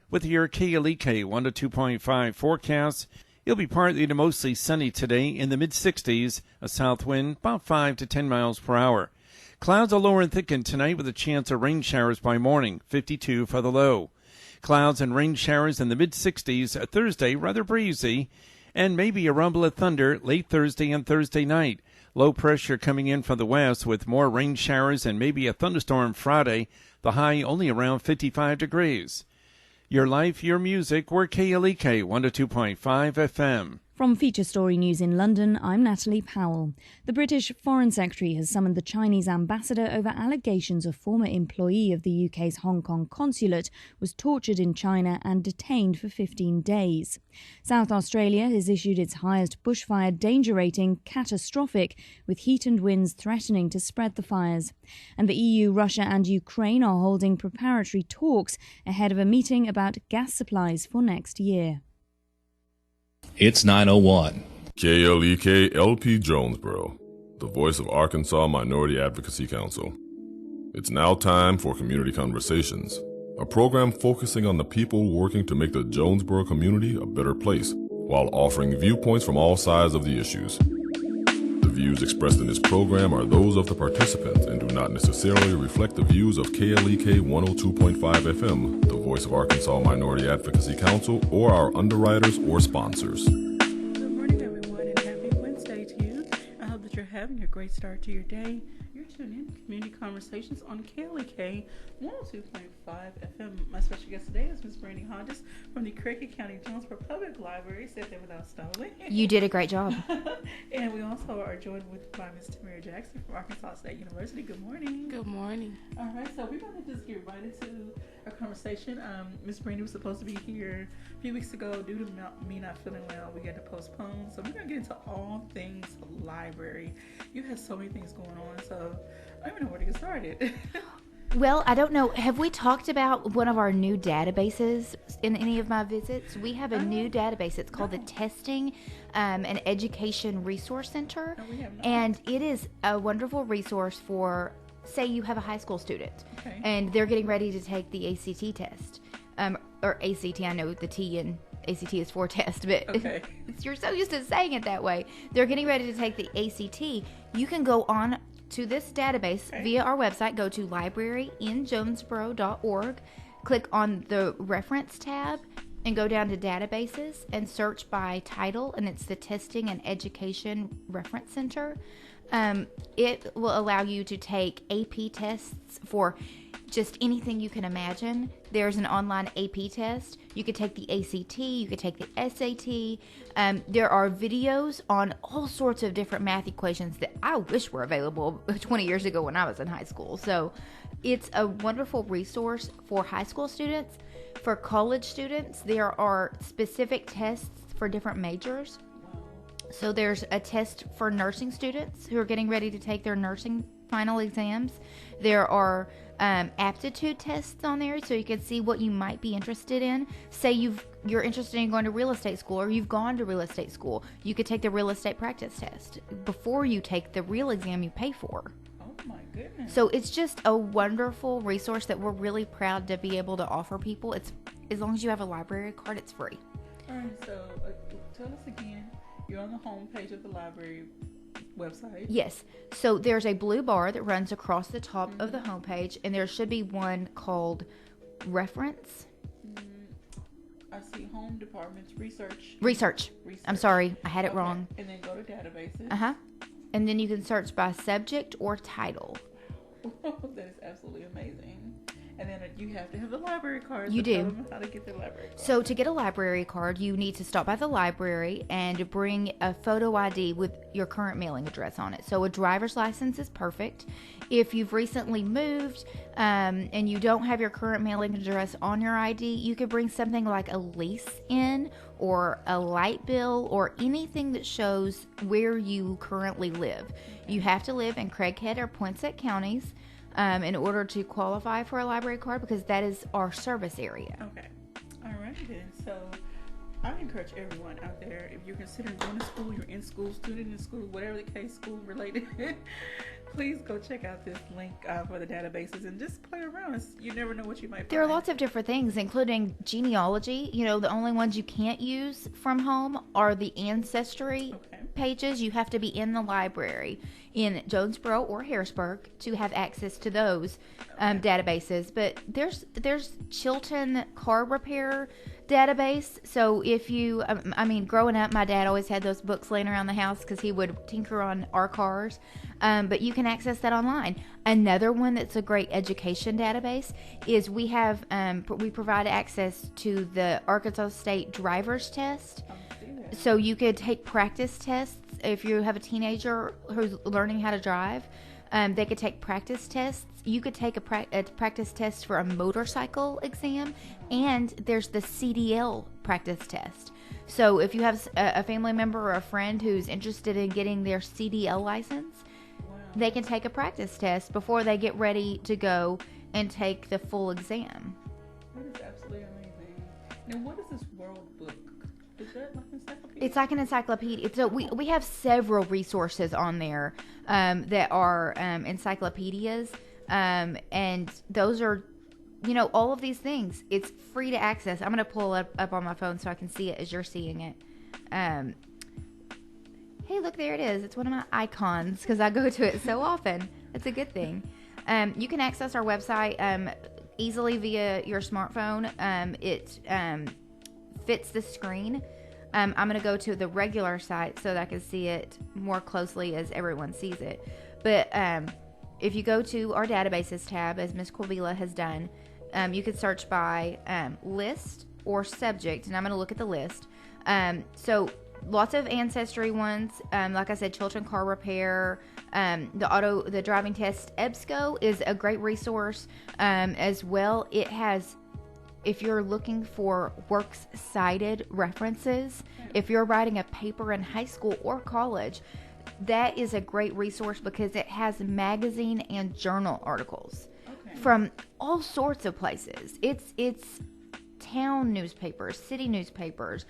With your KLEK 1 to 2.5 forecast, it'll be partly to mostly sunny today in the mid-60s, a south wind about 5 to 10 miles per hour. Clouds will lower and thicken tonight with a chance of rain showers by morning, 52 for the low. Clouds and rain showers in the mid-60s Thursday, rather breezy, and maybe a rumble of thunder late Thursday and Thursday night. Low pressure coming in from the west with more rain showers and maybe a thunderstorm Friday, the high only around 55 degrees. Your life, your music, we're KLEK 1 to 2.5 FM. From Feature Story News in London, I'm Natalie Powell. The British Foreign Secretary has summoned the Chinese ambassador over allegations a former employee of the UK's Hong Kong consulate was tortured in China and detained for 15 days. South Australia has issued its highest bushfire danger rating, catastrophic, with heat and winds threatening to spread the fires. And the EU, Russia and Ukraine are holding preparatory talks ahead of a meeting about gas supplies for next year. It's 9:01. KLEK LP Jonesboro, the voice of Arkansas Minority Advocacy Council. It's now time for Community Conversations, a program focusing on the people working to make the Jonesboro community a better place, while offering viewpoints from all sides of the issues. The views expressed in this program are those of the participants and do not necessarily reflect the views of KLEK 102.5 FM, the voice of Arkansas Minority Advocacy Council, or our underwriters or sponsors. Good morning, everyone, and happy Wednesday to you. I hope that you're having a great start to your day. You're tuned in to Community Conversations on KLEK 102.5 FM. My special guest today is Ms. Brandi Hodges from the Craighead County Jonesboro Public Library. Said that without stumbling. You did a great job. And we also are joined by Ms. Tamara Jackson from Arkansas State University. Good morning. Good morning. All right, so we're going to just get right into our conversation. Ms. Brandi was supposed to be here a few weeks ago. Due to me not feeling well, we had to postpone. So we're going to get into all things library. You have so many things going on, so I don't even know where to get started. Well, I don't know. Have we talked about one of our new databases in any of my visits? We have a new database. It's called the Testing and Education Resource Center. No, we have not. And it is a wonderful resource for, say you have a high school student, and they're getting ready to take the ACT test. Or ACT, I know the T in ACT is for test, but you're so used to saying it that way. They're getting ready to take the ACT. You can go on to this database via our website. Go to libraryinjonesboro.org, click on the reference tab, and go down to databases and search by title, and it's the Testing and Education Reference Center. It will allow you to take AP tests for just anything you can imagine. There's an online AP test. You could take the ACT, you could take the SAT. There are videos on all sorts of different math equations that I wish were available 20 years ago when I was in high school. So it's a wonderful resource for high school students. For college students, there are specific tests for different majors. So there's a test for nursing students who are getting ready to take their nursing final exams. There are aptitude tests on there, so you can see what you might be interested in. Say you're interested in going to real estate school, or you've gone to real estate school. You could take the real estate practice test before you take the real exam you pay for. Oh my goodness. So it's just a wonderful resource that we're really proud to be able to offer people. It's, as long as you have a library card, it's free. All right, so tell us again. You're on the home page of the library website. Yes. So there's a blue bar that runs across the top of the homepage, and there should be one called Reference. I see Home Department's Research. I'm sorry, I had it wrong. And then go to databases. And then you can search by subject or title. That is absolutely amazing. And then you have to have the library card. You do. Tell them how to get their library card. So to get a library card, you need to stop by the library and bring a photo ID with your current mailing address on it. So a driver's license is perfect. If you've recently moved and you don't have your current mailing address on your ID, you could bring something like a lease in or a light bill or anything that shows where you currently live. You have to live in Craighead or Poinsett counties in order to qualify for a library card, because that is our service area. Okay. All right then. So I encourage everyone out there, if you're considering going to school, you're in school, student in school, whatever the case, school related, Please go check out this link for the databases and just play around. You never know what you might find. There are lots of different things, including genealogy. The only ones you can't use from home are the ancestry pages. You have to be in the library in Jonesboro or Harrisburg to have access to those databases. But there's Chilton car repair database. So if you, growing up, my dad always had those books laying around the house because he would tinker on our cars. But you can access that online. Another one that's a great education database is we provide access to the Arkansas State driver's test. So you could take practice tests if you have a teenager who's learning how to drive. They could take practice tests. You could take a practice test for a motorcycle exam, and there's the CDL practice test. So if you have a family member or a friend who's interested in getting their CDL license, they can take a practice test before they get ready to go and take the full exam. That is absolutely amazing. Now, what is this World Book? Is that like an encyclopedia? It's like an encyclopedia. So we have several resources on there that are encyclopedias, and those are, all of these things. It's free to access. I'm going to pull it up on my phone so I can see it as you're seeing it. Hey, look, there it is. It's one of my icons because I go to it so often. That's a good thing. You can access our website easily via your smartphone. It fits the screen. I'm going to go to the regular site so that I can see it more closely as everyone sees it. But if you go to our databases tab, as Ms. Corvila has done, you can search by list or subject, and I'm going to look at the list. So lots of ancestry ones. Like I said, Chilton Car Repair, the driving test. EBSCO is a great resource as well. It has, if you're looking for works cited references, if you're writing a paper in high school or college, that is a great resource because it has magazine and journal articles from all sorts of places. It's town newspapers, city newspapers,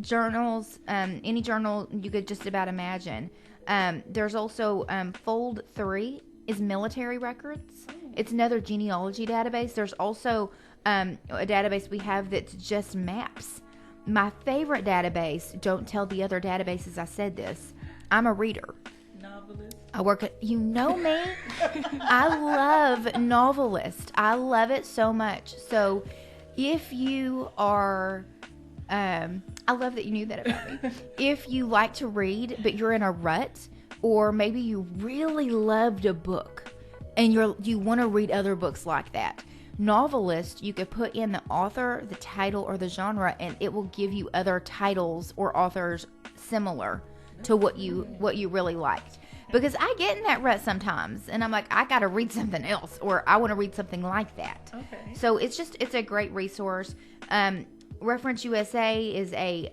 journals, any journal you could just about imagine. There's also Fold 3 is military records. It's another genealogy database. There's also a database we have that's just maps. My favorite database, don't tell the other databases I said this, I'm a reader. Novelist. I work at, me. I love Novelist. I love it so much. So if you are, I love that you knew that about me. If you like to read, but you're in a rut, or maybe you really loved a book and you want to read other books like that, Novelist, you could put in the author, the title, or the genre, and it will give you other titles or authors similar to what you really liked. Because I get in that rut sometimes, and I'm like, I got to read something else, or I want to read something like that. Okay. So it's a great resource. Reference USA is a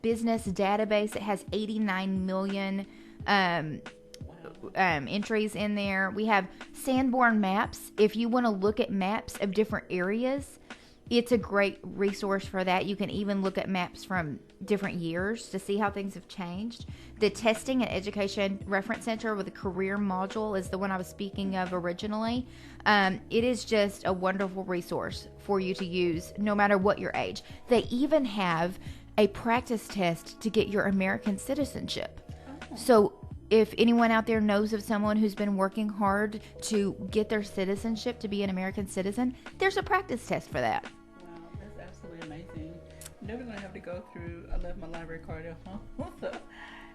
business database. It has 89 million entries in there. We have Sanborn Maps. If you want to look at maps of different areas, it's a great resource for that. You can even look at maps from different years to see how things have changed. The Testing and Education Reference Center with a career module is the one I was speaking of originally. It is just a wonderful resource for you to use no matter what your age. They even have a practice test to get your American citizenship. So if anyone out there knows of someone who's been working hard to get their citizenship to be an American citizen, there's a practice test for that. Wow, that's absolutely amazing. I'm never going to have to go through, I left my library card at home, so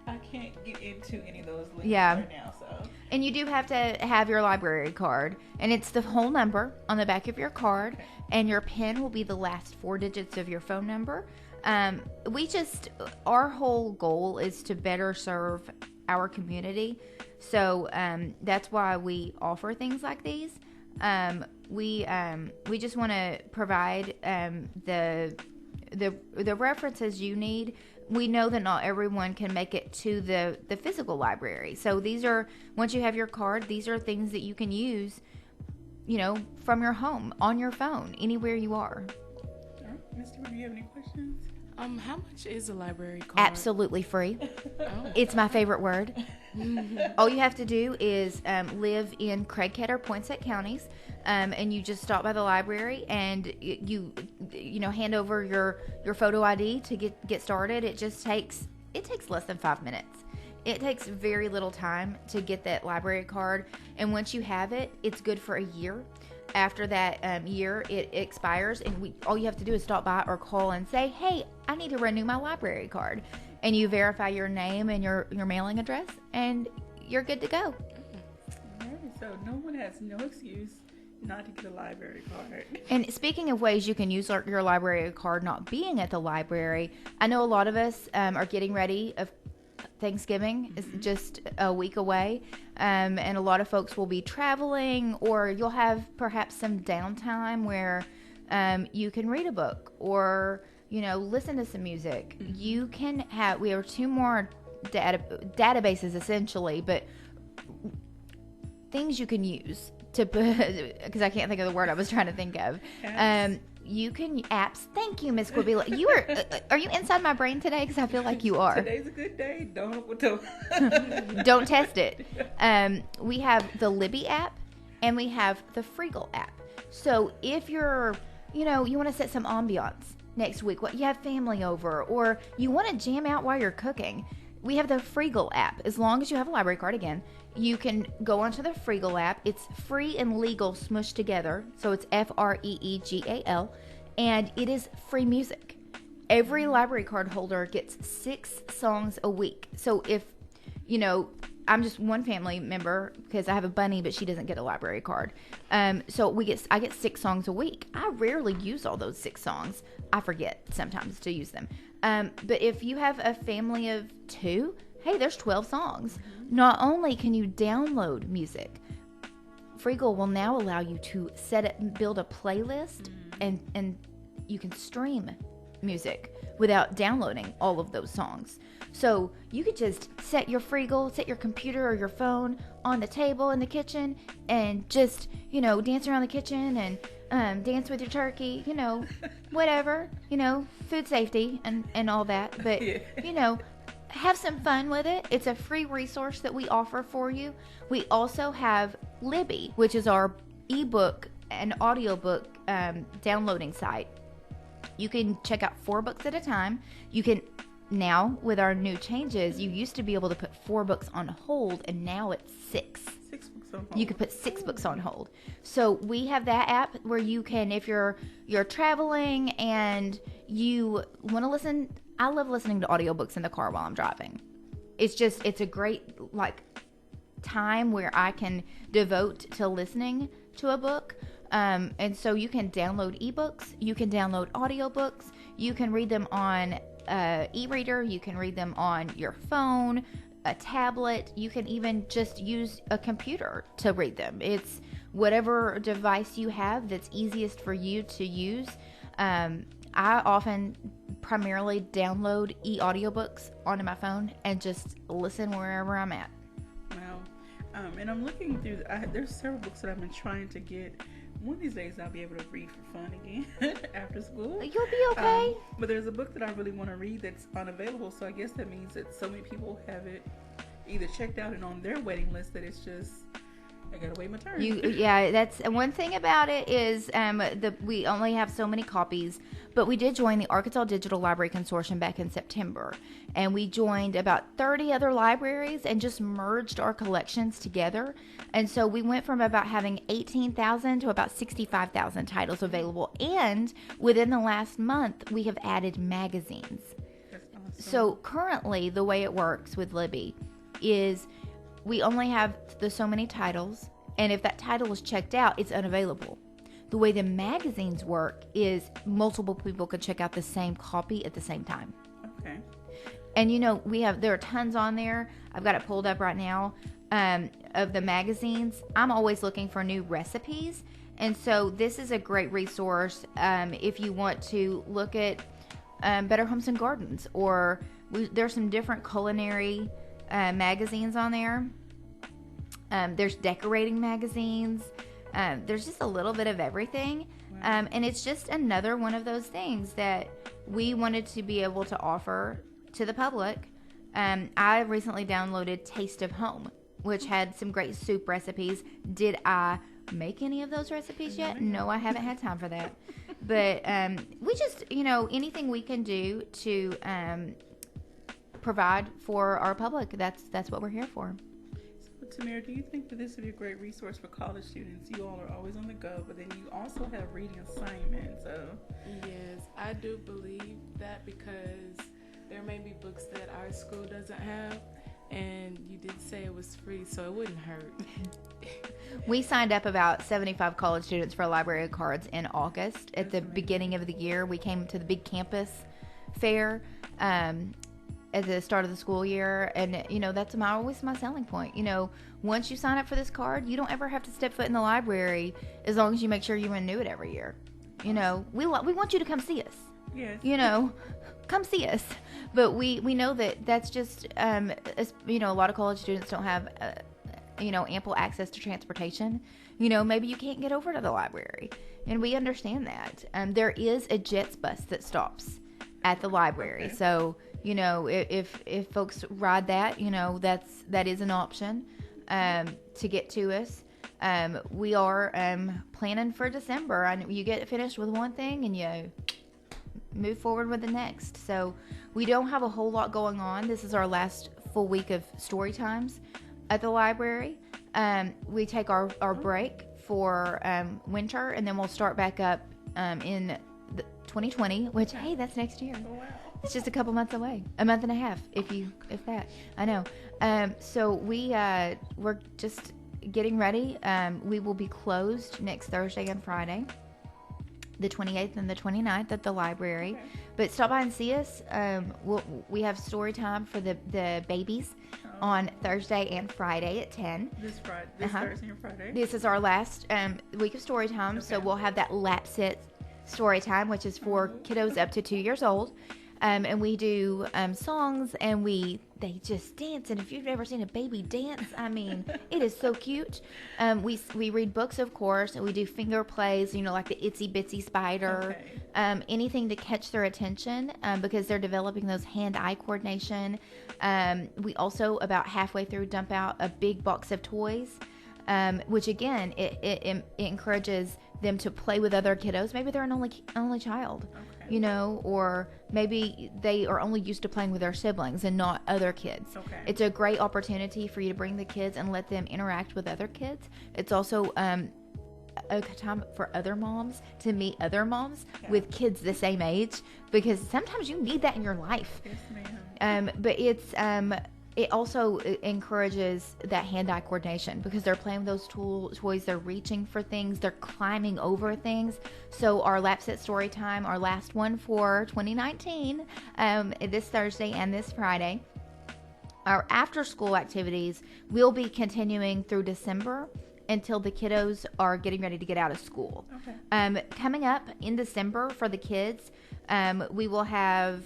I can't get into any of those links right now. So. And you do have to have your library card, and it's the whole number on the back of your card, and your PIN will be the last 4 digits of your phone number. Our whole goal is to better serve our community, so that's why we offer things like these. We just want to provide the references you need. We know that not everyone can make it to the physical library, so these are, once you have your card, these are things that you can use, from your home, on your phone, anywhere you are. All right, Mr. Do you have any questions? How much is a library card? Absolutely free. Oh. It's my favorite word. All you have to do is live in Craighead or Poinsett counties, and you just stop by the library and you hand over your photo ID to get started. It takes less than 5 minutes. It takes very little time to get that library card, and once you have it, it's good for a year. After that year, it expires, and all you have to do is stop by or call and say, hey, I need to renew my library card. And you verify your name and your mailing address, and you're good to go. All right, so no one has no excuse not to get a library card. And speaking of ways you can use your library card not being at the library, I know a lot of us are getting ready of Thanksgiving is just a week away, and a lot of folks will be traveling, or you'll have perhaps some downtime where you can read a book or listen to some music. You can have, we have 2 more databases essentially, but things you can use to because I can't think of the word I was trying to think of. You can apps. Thank you, Miss Quibila. You are you inside my brain today? Because I feel like you are. Today's a good day. Don't test it. We have the Libby app and we have the Freegal app. So if you're, you want to set some ambiance next week, you have family over, or you want to jam out while you're cooking, we have the Freegal app. As long as you have a library card, again, you can go onto the Freegal app. It's free and legal smushed together. So it's FREEGAL. And it is free music. Every library card holder gets 6 songs a week. So if, I'm just one family member because I have a bunny, but she doesn't get a library card. So I get 6 songs a week. I rarely use all those 6 songs. I forget sometimes to use them. But if you have a family of 2, hey, there's 12 songs. Not only can you download music, Freegal will now allow you to build a playlist, and you can stream music without downloading all of those songs. So you could just set your computer or your phone on the table in the kitchen and just, dance around the kitchen and dance with your turkey, whatever, food safety and all that. But, have some fun with it. It's a free resource that we offer for you. We also have Libby, which is our ebook and audiobook downloading site. You can check out 4 books at a time. You can now, with our new changes, you used to be able to put 4 books on hold, and now it's 6. 6 books on hold. You could put 6 books on hold. So we have that app where you can, if you're traveling and you want to listen. I love listening to audiobooks in the car while I'm driving. It's a great time where I can devote to listening to a book. And so you can download ebooks, you can download audiobooks, you can read them on e-reader, you can read them on your phone, a tablet, you can even just use a computer to read them. It's whatever device you have that's easiest for you to use. I often primarily download e-audiobooks onto my phone and just listen wherever I'm at. Wow. And I'm looking through, there's several books that I've been trying to get. One of these days I'll be able to read for fun again after school. You'll be okay. But there's a book that I really want to read that's unavailable, so I guess that means that so many people have it either checked out and on their waiting list that it's just, I gotta wait my turn. That's one thing about it is we only have so many copies, but we did join the Arkansas Digital Library Consortium back in September, and we joined about 30 other libraries and just merged our collections together. And so we went from about having 18,000 to about 65,000 titles available, and within the last month we have added magazines. That's awesome. So currently the way it works with Libby is we only have so many titles, and if that title is checked out, it's unavailable. The way the magazines work is multiple people can check out the same copy at the same time. Okay. And there are tons on there. I've got it pulled up right now of the magazines. I'm always looking for new recipes, and so this is a great resource if you want to look at Better Homes and Gardens, or there's some different culinary magazines on there. There's decorating magazines. There's just a little bit of everything. Wow. And it's just another one of those things that we wanted to be able to offer to the public. I recently downloaded Taste of Home, which had some great soup recipes. Did I make any of those recipes yet? No, I haven't had time for that. But we just, anything we can do to provide for our public, that's what we're here for. So, Tamara, do you think that this would be a great resource for college students? You all are always on the go, but then you also have reading assignments. Yes, I do believe that, because there may be books that our school doesn't have, and you did say it was free, so it wouldn't hurt. We signed up about 75 college students for library cards in August. At the beginning of the year, we came to the big campus fair at the start of the school year, and that's always my selling point. Once you sign up for this card, you don't ever have to step foot in the library, as long as you make sure you renew it every year. We want you to come see us. Yes. Come see us. But we know that's just a lot of college students don't have ample access to transportation. Maybe you can't get over to the library, and we understand that. There is a JETS bus that stops at the library. Okay. So, if folks ride that, that is an option to get to us. We are planning for December. And you get finished with one thing and you move forward with the next. So we don't have a whole lot going on. This is our last full week of story times at the library. We take our break for winter, and then we'll start back up in 2020, which, hey, that's next year. Oh, wow. It's just a couple months away, a month and a half, if that. I know. So we're just getting ready. We will be closed next Thursday and Friday, the 28th and the 29th at the library. Okay. But stop by and see us. We have story time for the babies on Thursday and Friday at 10. This Thursday and Friday. This is our last week of story time, so we'll have that lap sit story time, which is for kiddos up to 2 years old. And we do songs, and they just dance. And if you've ever seen a baby dance, it is so cute. We read books, of course, and we do finger plays, like the Itsy Bitsy Spider. Okay. Anything to catch their attention, because they're developing those hand-eye coordination. We also, about halfway through, dump out a big box of toys, which, again, it encourages them to play with other kiddos. Maybe they're an only child. Okay. Or maybe they are only used to playing with their siblings and not other kids. Okay. It's a great opportunity for you to bring the kids and let them interact with other kids. It's also a time for other moms to meet other moms with kids the same age, because sometimes you need that in your life. Yes, ma'am. But it also encourages that hand-eye coordination, because they're playing with those toys, they're reaching for things, they're climbing over things. So our lap sit story time, our last one for 2019, this Thursday and this Friday. Our after-school activities will be continuing through December until the kiddos are getting ready to get out of school. Okay. Coming up in December for the kids, we will have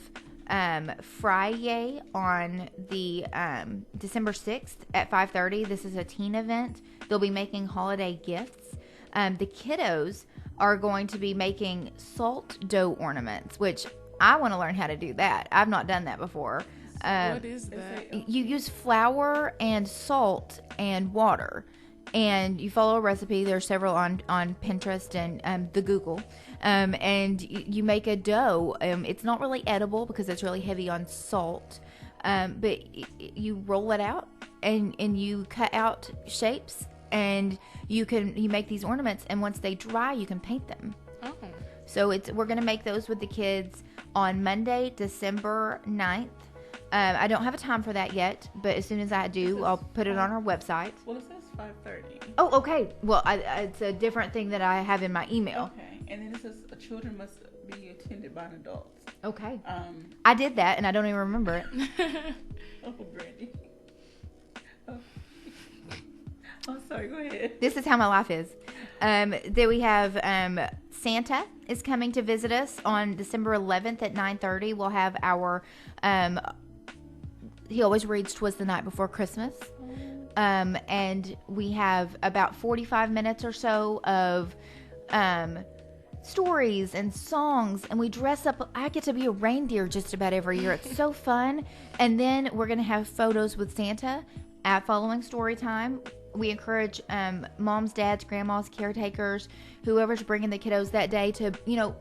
Friday on the December 6th at 5:30. This is a teen event. They'll be making holiday gifts. The kiddos are going to be making salt dough ornaments, which I want to learn how to do that. I've not done that before. What is that? You use flour and salt and water, and you follow a recipe. There's several on Pinterest and the Google. And you make a dough. It's not really edible because it's really heavy on salt. But you roll it out and you cut out shapes, and you make these ornaments. And once they dry, you can paint them. Oh. So we're going to make those with the kids on Monday, December 9th. I don't have a time for that yet, but as soon as I do, I'll put it on our website. Well, it says 5:30. Oh, okay. Well, it's a different thing that I have in my email. Okay. And then it says children must be attended by an adult. Okay. I did that, and I don't even remember it. Oh, Brandi. Oh, sorry. Go ahead. This is how my life is. Then we have Santa is coming to visit us on December 11th at 9:30. We'll have our... he always reads 'Twas the Night Before Christmas. And we have about 45 minutes or so of stories and songs, and we dress up. I get to be a reindeer just about every year. It's so fun. And then we're going to have photos with Santa at following story time. We encourage moms, dads, grandmas, caretakers, whoever's bringing the kiddos that day to,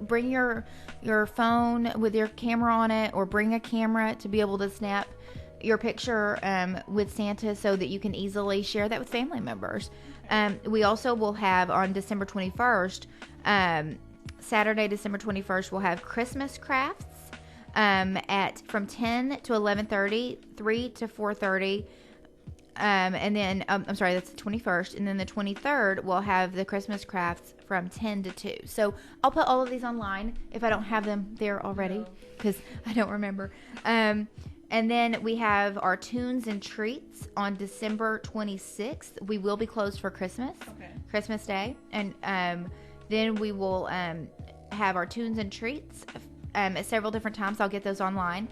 bring your phone with your camera on it, or bring a camera to be able to snap your picture with Santa so that you can easily share that with family members. We also will have on December 21st, Saturday, December 21st, we'll have Christmas crafts from 10 to 11:30, 3 to 4:30. And then, I'm sorry, that's the 21st. And then the 23rd, we'll have the Christmas crafts from 10 to 2. So I'll put all of these online if I don't have them there already, because I don't remember. And then we have our Tunes and Treats on December 26th. We will be closed for Christmas, Christmas Day. And then we will have our Tunes and Treats at several different times. I'll get those online,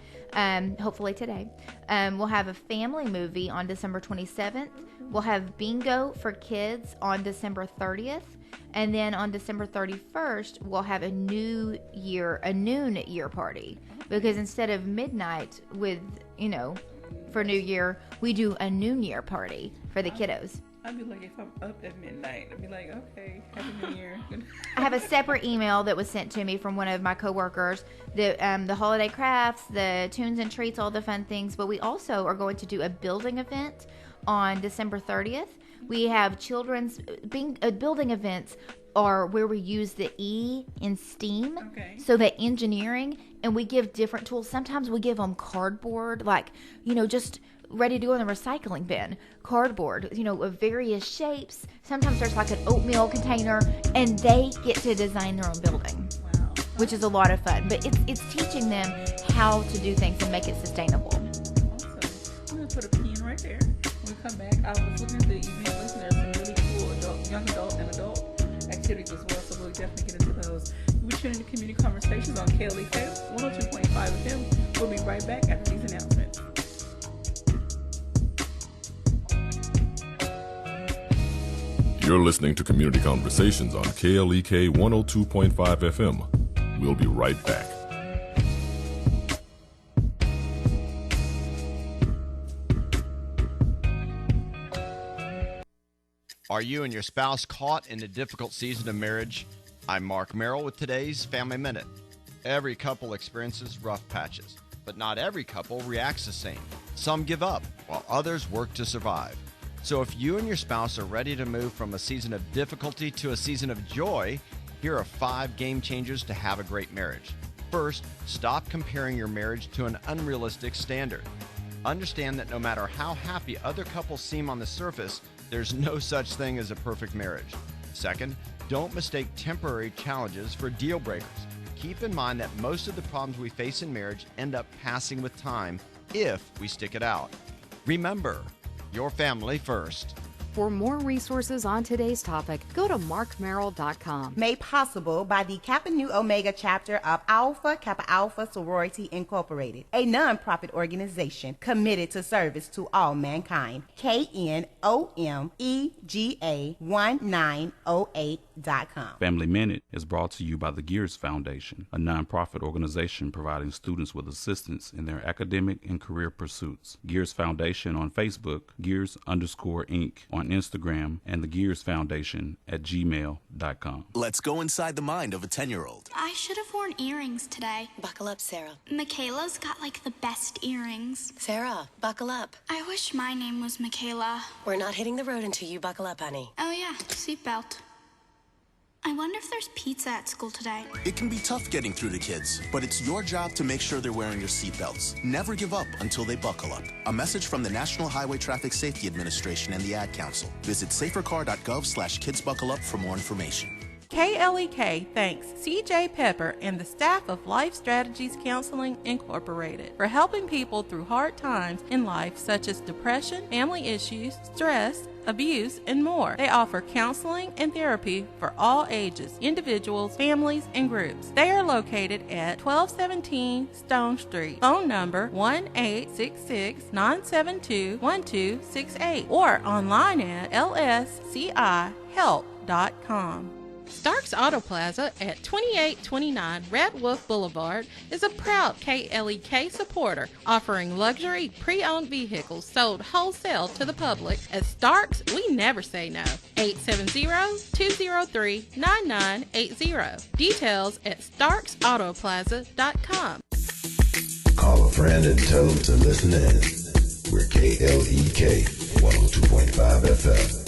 hopefully today. We'll have a family movie on December 27th. We'll have bingo for kids on December 30th. And then on December 31st, we'll have a noon year party. Because instead of midnight with, for New Year, we do a noon year party for the kiddos. I'd be like, if I'm up at midnight, I'd be like, okay, Happy New Year. I have a separate email that was sent to me from one of my coworkers, the holiday crafts, the Tunes and Treats, all the fun things. But we also are going to do a building event on December 30th. We have children's building events are where we use the E in STEAM. Okay. So that engineering, and we give different tools. Sometimes we give them cardboard, just ready to go in the recycling bin. Cardboard, of various shapes. Sometimes there's like an oatmeal container, and they get to design their own building. Wow. Which is a lot of fun. But it's teaching them how to do things and make it sustainable. Awesome. I'm going to put a pin right there. When we come back, I was looking at the event list, and there's some really cool young adult and adult activities as well, so we'll definitely get into those. We're tuning to Community Conversations on KLEK 102.5 FM. We'll be right back after these announcements. You're listening to Community Conversations on KLEK 102.5 FM. We'll be right back. Are you and your spouse caught in a difficult season of marriage? I'm Mark Merrill with today's Family Minute. Every couple experiences rough patches, but not every couple reacts the same. Some give up, while others work to survive. So if you and your spouse are ready to move from a season of difficulty to a season of joy, here are 5 game changers to have a great marriage. First, stop comparing your marriage to an unrealistic standard. Understand that no matter how happy other couples seem on the surface, there's no such thing as a perfect marriage. Second, don't mistake temporary challenges for deal breakers. Keep in mind that most of the problems we face in marriage end up passing with time if we stick it out. Remember, your family first. For more resources on today's topic, go to markmerrill.com. Made possible by the Kappa Nu Omega chapter of Alpha Kappa Alpha Sorority Incorporated, a nonprofit organization committed to service to all mankind. KNOMEGA1908.com. Family Minute is brought to you by the Gears Foundation, a nonprofit organization providing students with assistance in their academic and career pursuits. Gears Foundation on Facebook, Gears_Inc. on Instagram, and the Gears Foundation at gmail.com. Let's go inside the mind of a 10-year-old. I should have worn earrings today. Buckle up, Sarah. Michaela's got the best earrings. Sarah, buckle up. I wish my name was Michaela. We're not hitting the road until you buckle up, honey. Oh yeah, seatbelt. I wonder if there's pizza at school today. It can be tough getting through to kids, but it's your job to make sure they're wearing your seatbelts. Never give up until they buckle up. A message from the National Highway Traffic Safety Administration and the Ad Council. Visit safercar.gov/kidsbuckleup for more information. KLEK thanks CJ Pepper and the staff of Life Strategies Counseling Incorporated for helping people through hard times in life such as depression, family issues, stress, abuse, and more. They offer counseling and therapy for all ages, individuals, families, and groups. They are located at 1217 Stone Street. Phone number 1-866-972-1268 or online at lscihelp.com. Starks Auto Plaza at 2829 Red Wolf Boulevard is a proud KLEK supporter, offering luxury pre-owned vehicles sold wholesale to the public. At Starks, we never say no. 870-203-9980. Details at starksautoplaza.com. Call a friend and tell them to listen in. We're KLEK 102.5 FM.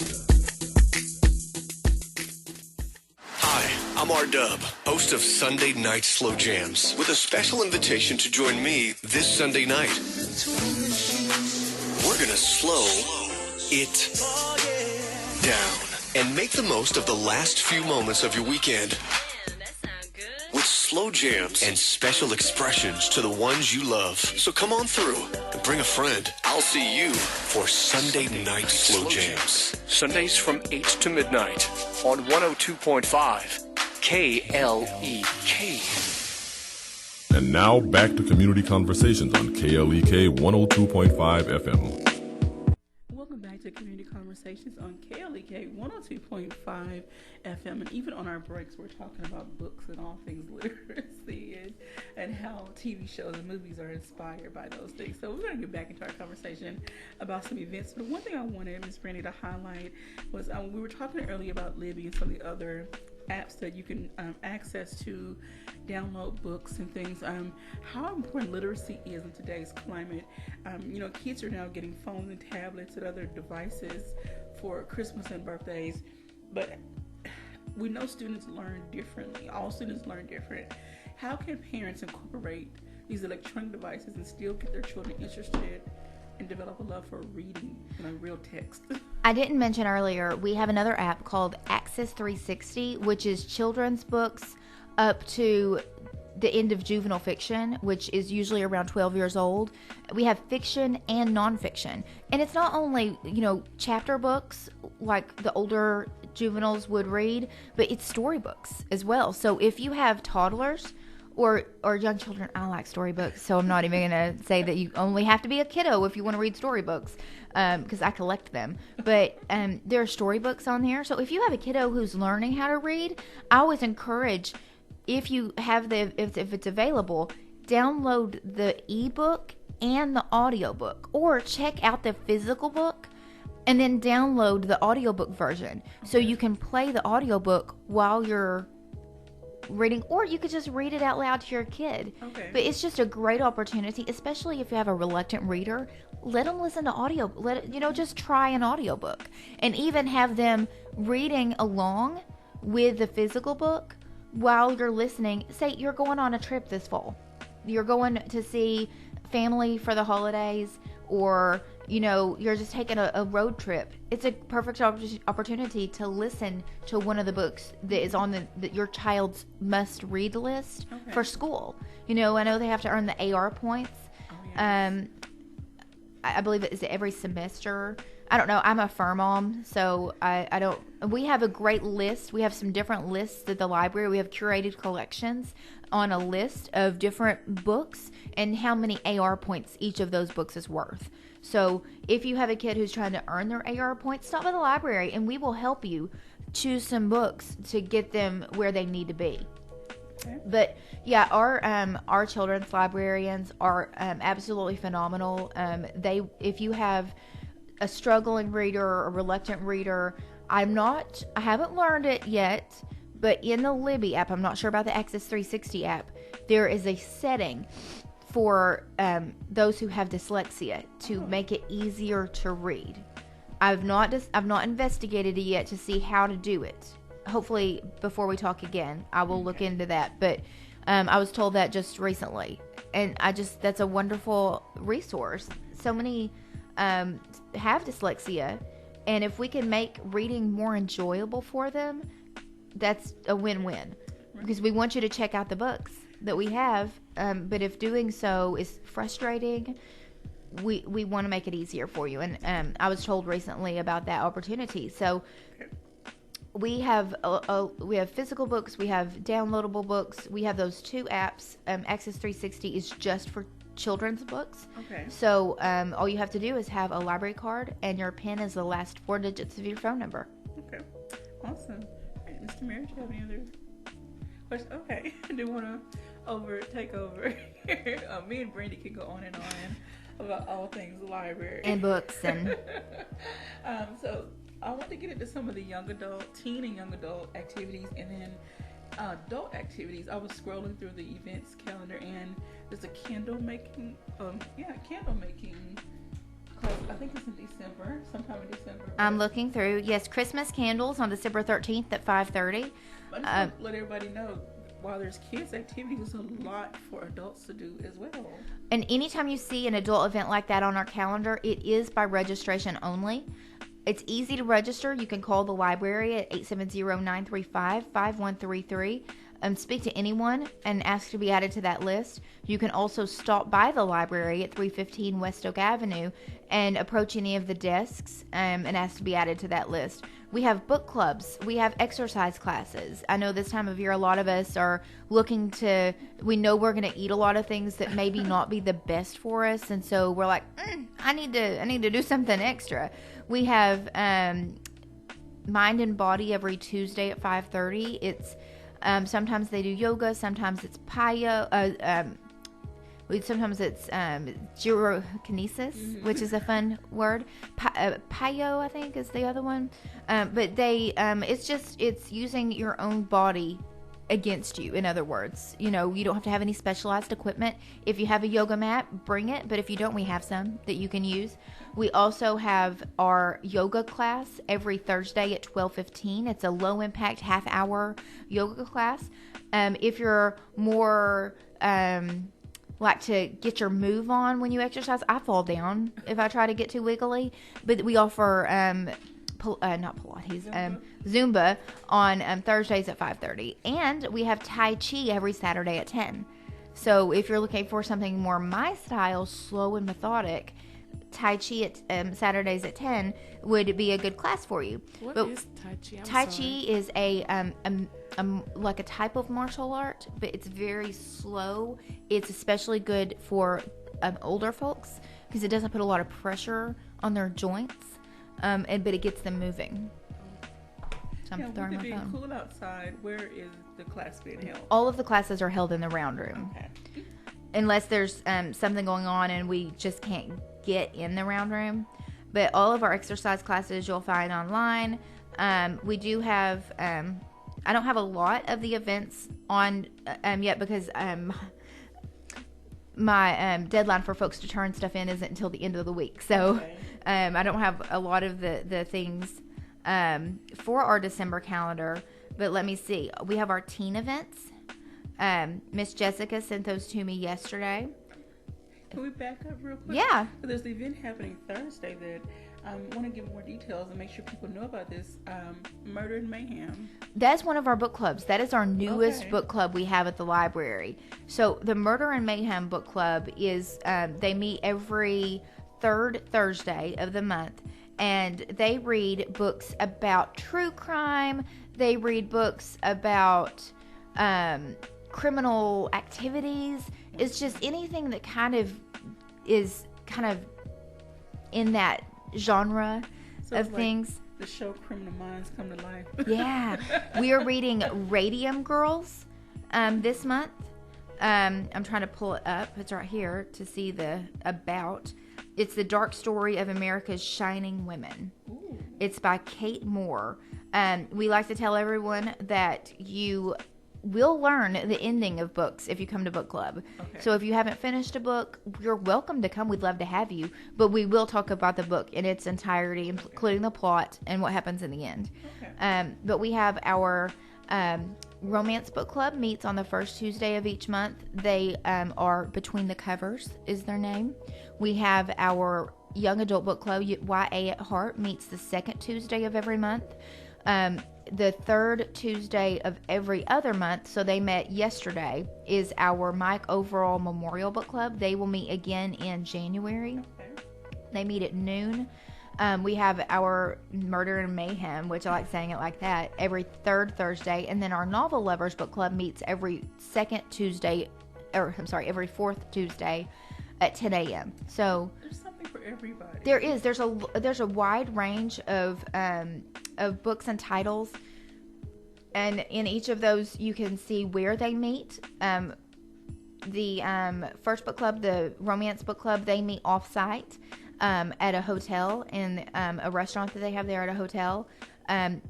Hi, I'm R-Dub, host of Sunday Night Slow Jams, with a special invitation to join me this Sunday night. We're gonna slow it down and make the most of the last few moments of your weekend. With slow jams and special expressions to the ones you love. So come on through and bring a friend. I'll see you for Sunday Night Slow Jams. Sundays from 8 to midnight on 102.5 KLEK. And now back to Community Conversations on KLEK 102.5 FM. Welcome back to Community Conversations on KLEK 102.5 FM. And even on our breaks, we're talking about books and all things literacy and how TV shows and movies are inspired by those things. So we're going to get back into our conversation about some events. But one thing I wanted Ms. Brandi to highlight was we were talking earlier about Libby and some of the other apps that you can access to download books and things. How important literacy is in today's climate. Kids are now getting phones and tablets and other devices for Christmas and birthdays, but we know students learn differently. All students learn different. How can parents incorporate these electronic devices and still get their children interested and develop a love for reading, real text? I didn't mention earlier, we have another app called Access 360, which is children's books up to the end of juvenile fiction, which is usually around 12 years old. We have fiction and nonfiction. And it's not only, chapter books like the older juveniles would read, but it's storybooks as well. So if you have toddlers or young children, I like storybooks, so I'm not even going to say that you only have to be a kiddo if you want to read storybooks, because I collect them. But there are storybooks on there. So if you have a kiddo who's learning how to read, I always encourage, if you have if it's available, download the ebook and the audiobook, or check out the physical book and then download the audiobook version. So you can play the audiobook while you're reading, or you could just read it out loud to your kid. Okay. But it's just a great opportunity, especially if you have a reluctant reader. Let them listen to audio. Just try an audiobook, and even have them reading along with the physical book while you're listening. Say you're going on a trip this fall. You're going to see family for the holidays, or you're just taking a road trip. It's a perfect opportunity to listen to one of the books that is on your child's must-read list for school. I know they have to earn the AR points. Oh, yes. I believe it is every semester. I don't know. I'm a fur mom, so I don't. We have a great list. We have some different lists at the library. We have curated collections on a list of different books and how many AR points each of those books is worth. So if you have a kid who's trying to earn their AR points, stop by the library and we will help you choose some books to get them where they need to be. Okay. But yeah, our children's librarians are absolutely phenomenal. If you have a struggling reader or a reluctant reader, I haven't learned it yet, but in the Libby app, I'm not sure about the Access 360 app, there is a setting for those who have dyslexia to make it easier to read. I've not investigated it yet to see how to do it. Hopefully, before we talk again, I will look into that. But I was told that just recently, and that's a wonderful resource. So many have dyslexia, and if we can make reading more enjoyable for them, that's a win-win. Because we want you to check out the books that we have, but if doing so is frustrating, we want to make it easier for you. And I was told recently about that opportunity. So we have physical books, we have downloadable books, we have those two apps. Access 360 is just for children's books. Okay. So all you have to do is have a library card, and your PIN is the last 4 digits of your phone number. Okay. Awesome. Mr. Mayor, do you have any other questions? Okay, I do want to take over here. Me and Brandi can go on and on about all things library. And books. And so I want to get into some of the teen and young adult activities, and then adult activities. I was scrolling through the events calendar, and there's a candle making class. I think it's in December, sometime in December. I'm looking through. Yes, Christmas candles on December 13th at 5:30. I just want to let everybody know, while there's kids activities, there's a lot for adults to do as well. And anytime you see an adult event like that on our calendar, it is by registration only. It's easy to register. You can call the library at 870-935-5133 and speak to anyone and ask to be added to that list. You can also stop by the library at 315 West Oak Avenue and approach any of the desks and ask to be added to that list. We have book clubs. We have exercise classes. I know this time of year a lot of us are we know we're going to eat a lot of things that maybe not be the best for us, and so we're like, I need to do something extra. We have Mind and Body every Tuesday at 5:30. It's sometimes they do yoga, sometimes it's sometimes it's gyrokinesis, which is a fun word. Payo, I think, is the other one. But it's using your own body against you. In other words, you don't have to have any specialized equipment. If you have a yoga mat, bring it. But if you don't, we have some that you can use. We also have our yoga class every Thursday at 12:15. It's a low impact half-hour yoga class. If you're more like to get your move on when you exercise, I fall down if I try to get too wiggly. But we offer not Pilates, Zumba on Thursdays at 5:30, and we have Tai Chi every Saturday at 10. So if you're looking for something more my style, slow and methodic, Tai Chi at Saturdays at 10 would be a good class for you. What is Tai Chi? Tai Chi is a like a type of martial art, but it's very slow. It's especially good for older folks because it doesn't put a lot of pressure on their joints, but it gets them moving. So I'm throwing my phone. With it being cool outside, where is the class being held? All of the classes are held in the round room. Okay. Unless there's something going on and we just can't get in the round room. But all of our exercise classes you'll find online. We do have, I don't have a lot of the events on yet because my deadline for folks to turn stuff in isn't until the end of the week. So I don't have a lot of the things for our December calendar. But let me see. We have our teen events. Miss Jessica sent those to me yesterday. Can we back up real quick? Yeah. So there's the event happening Thursday that I want to give more details and make sure people know about this. Murder and Mayhem. That's one of our book clubs. That is our newest book club we have at the library. So the Murder and Mayhem book club is, they meet every third Thursday of the month. And they read books about true crime. They read books about criminal activities. It's just anything that is in that genre of things. The show Criminal Minds Come to Life. Yeah. We are reading Radium Girls this month. I'm trying to pull it up. It's right here to see the about. It's the dark story of America's shining women. Ooh. It's by Kate Moore. We like to tell everyone that you will learn the ending of books if you come to book club. Okay. So if you haven't finished a book, you're welcome to come. We'd love to have you. But we will talk about the book in its entirety, including the plot and what happens in the end. Okay. But we have our romance book club meets on the first Tuesday of each month. They are Between the Covers is their name. We have our young adult book club, YA at Heart, meets the second Tuesday of every month. The third Tuesday of every other month, so they met yesterday, is our Mike Overall Memorial Book Club. They will meet again in January. Okay. They meet at noon. We have our Murder and Mayhem, which I like saying it like that, every third Thursday. And then our Novel Lovers Book Club meets every every fourth Tuesday at 10 a.m. So there's something for everybody. There is. There's a wide range of books and titles. And in each of those, you can see where they meet. The first book club, the romance book club, they meet off-site at a hotel, in a restaurant that they have there at a hotel.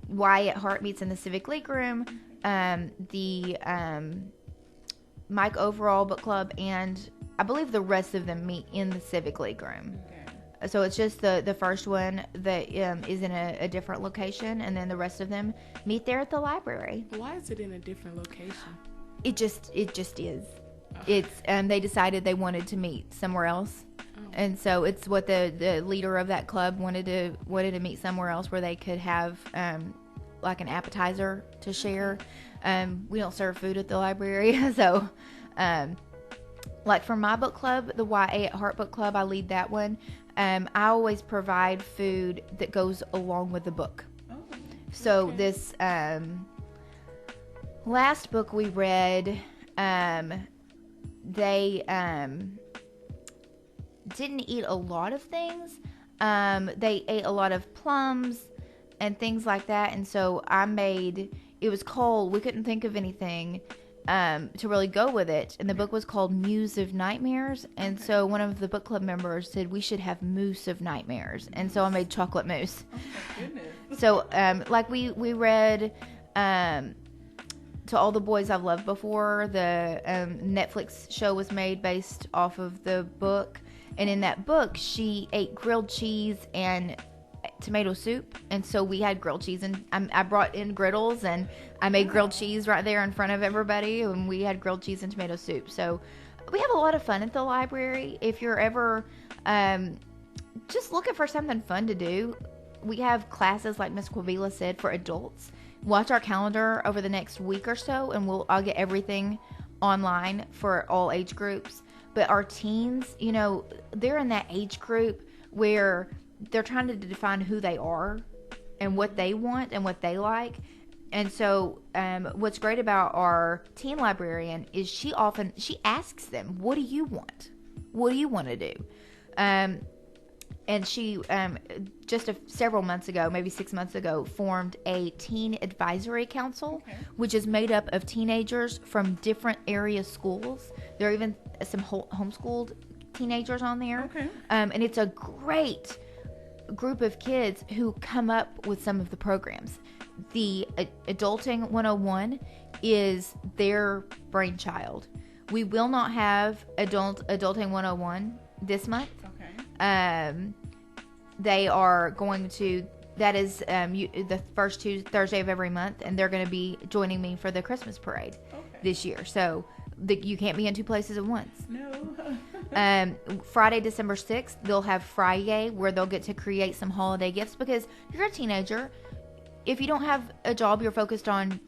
Wyatt Hart meets in the Civic League room. The Mike Overall book club, and I believe the rest of them meet in the Civic League room. Okay. So it's just the first one that is in a different location, and then the rest of them meet there at the library. Why is it in a different location? It just is. It's they decided they wanted to meet somewhere else, and so it's what the leader of that club wanted to meet somewhere else where they could have like an appetizer to share. We don't serve food at the library, so like for my book club, the YA at Heart book club, I lead that one. I always provide food that goes along with the book. So this last book we read, they didn't eat a lot of things. They ate a lot of plums and things like that, and so it was cold, we couldn't think of anything to really go with it, and the book was called Muse of Nightmares, and so one of the book club members said we should have mousse of nightmares, and so I made chocolate mousse. Oh my goodness. So like we read To All the Boys I've Loved Before. The Netflix show was made based off of the book, and in that book she ate grilled cheese and tomato soup, and so we had grilled cheese, and I brought in griddles, and I made grilled cheese right there in front of everybody, and we had grilled cheese and tomato soup. So we have a lot of fun at the library. If you're ever just looking for something fun to do, we have classes, like Miss Quavila said, for adults. Watch our calendar over the next week or so, and I'll get everything online for all age groups. But our teens, they're in that age group where they're trying to define who they are and what they want and what they like. And so what's great about our teen librarian is she asks them, what do you want? What do you want to do? And she just several months ago, maybe 6 months ago, formed a teen advisory council, which is made up of teenagers from different area schools. There are even some homeschooled teenagers on there. Okay. And it's a great group of kids who come up with some of the programs. The Adulting 101 is their brainchild. We will not have Adulting 101 this month. Okay. They are going to, that is the first Thursday of every month, and they're going to be joining me for the Christmas parade this year. So you can't be in two places at once. No. Friday, December 6th, they'll have Friday where they'll get to create some holiday gifts, because you're a teenager. If you don't have a job, you're focused on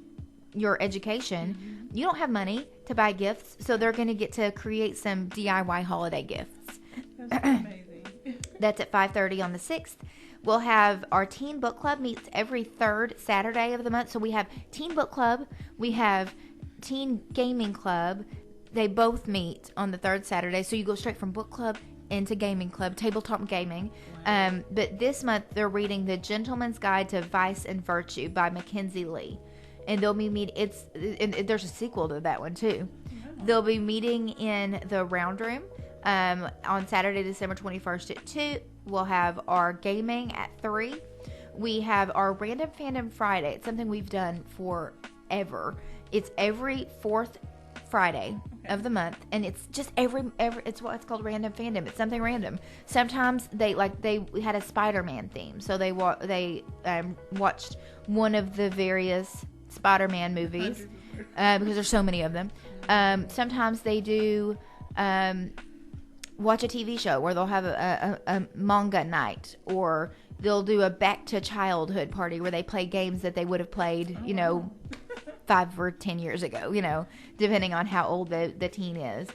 your education, you don't have money to buy gifts, so they're going to get to create some DIY holiday gifts. That's amazing. That's at 5:30 on the 6th. We'll have our teen book club meets every third Saturday of the month. So we have teen book club, we have teen gaming club. They both meet on the third Saturday. So you go straight from book club into gaming club, tabletop gaming. Wow. But this month they're reading The Gentleman's Guide to Vice and Virtue by Mackenzie Lee. And they'll be there's a sequel to that one too. Wow. They'll be meeting in the Round Room on Saturday, December 21st at 2. We'll have our gaming at 3. We have our Random Fandom Friday. It's something we've done forever. It's every fourth Friday of the month, and it's just every it's what's called Random Fandom. It's something random. Sometimes they had a Spider-Man theme, so they watched one of the various Spider-Man movies because there's so many of them. Sometimes they do watch a TV show where they'll have a manga night, or they'll do a back to childhood party where they play games that they would have played, 5 or 10 years ago, depending on how old the teen is.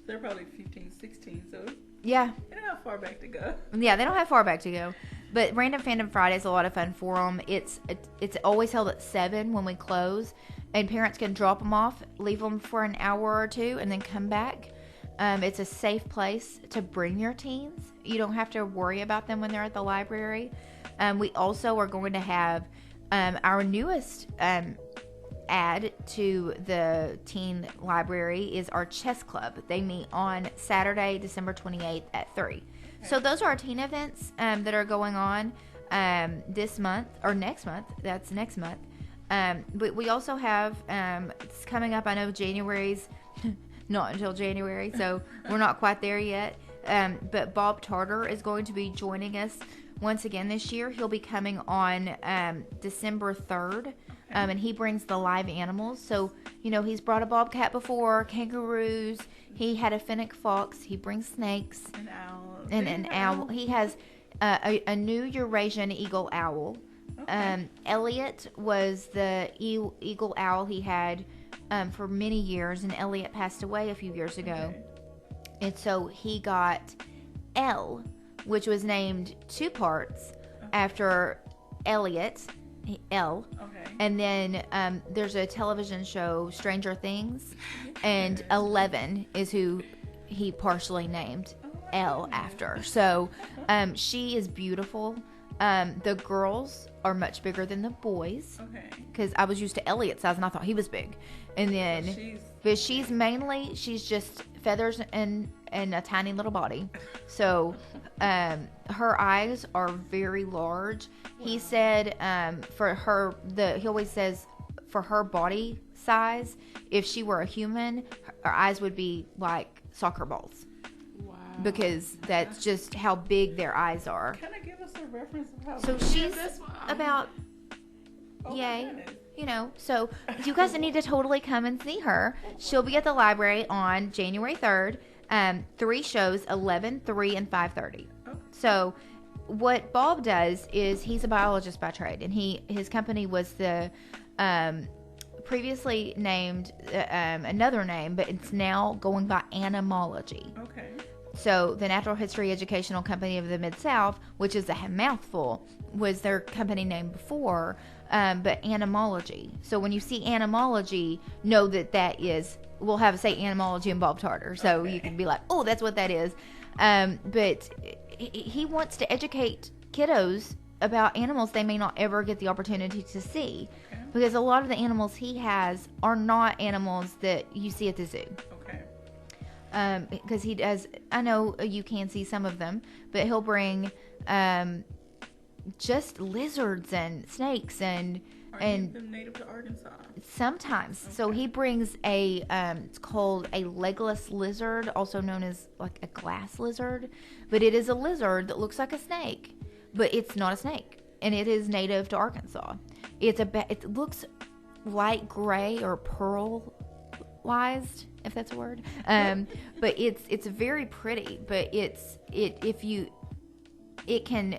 They're probably 15, 16, so yeah. They don't have far back to go. Yeah, they don't have far back to go. But Random Fandom Friday is a lot of fun for them. It's always held at 7 when we close, and parents can drop them off, leave them for an hour or two, and then come back. It's a safe place to bring your teens. You don't have to worry about them when they're at the library. We also are going to have Our newest add to the teen library is our chess club. They meet on Saturday, December 28th at 3. So those are our teen events that are going on this month or next month. That's next month. But we also have, it's coming up, I know January's not until January, so we're not quite there yet. But Bob Tarter is going to be joining us once again this year. He'll be coming on December 3rd. And he brings the live animals. So, he's brought a bobcat before, kangaroos. He had a fennec fox. He brings snakes. An owl. And an owl. He has a new Eurasian eagle owl. Okay. Elliot was the eagle owl he had for many years. And Elliot passed away a few years ago. Okay. And so he got Elle, which was named 2 parts after Elliot. Elle. Okay. And then there's a television show, Stranger Things, and 11 is who he partially named Elle after. So she is beautiful. The girls are much bigger than the boys. Okay. Because I was used to Elliot's size and I thought he was big. And then, but she's just feathers and a tiny little body. So her eyes are very large. He said for her, he always says for her body size, if she were a human, her eyes would be like soccer balls. Wow. Because that's just how big their eyes are. Can I give us a reference of how So she's about, so you guys need to totally come and see her. She'll be at the library on January 3rd. 3 shows, 11, 3, and 5:30. Okay. So what Bob does is he's a biologist by trade, and his company was the previously named another name, but it's now going by Animology. Okay. So the Natural History Educational Company of the Mid-South, which is a mouthful, was their company name before, but Animology. So when you see Animology, know that is, we'll have, say, Animology and Bob Tarter. So you can be like, oh, that's what that is. But he wants to educate kiddos about animals they may not ever get the opportunity to see. Okay. Because a lot of the animals he has are not animals that you see at the zoo. Because he does, I know you can see some of them, but he'll bring just lizards and snakes and them native to Arkansas? Sometimes. Okay. So he brings it's called a legless lizard, also known as like a glass lizard, but it is a lizard that looks like a snake, but it's not a snake, and it is native to Arkansas. It looks light gray or pearl if that's a word, but it's very pretty, but it can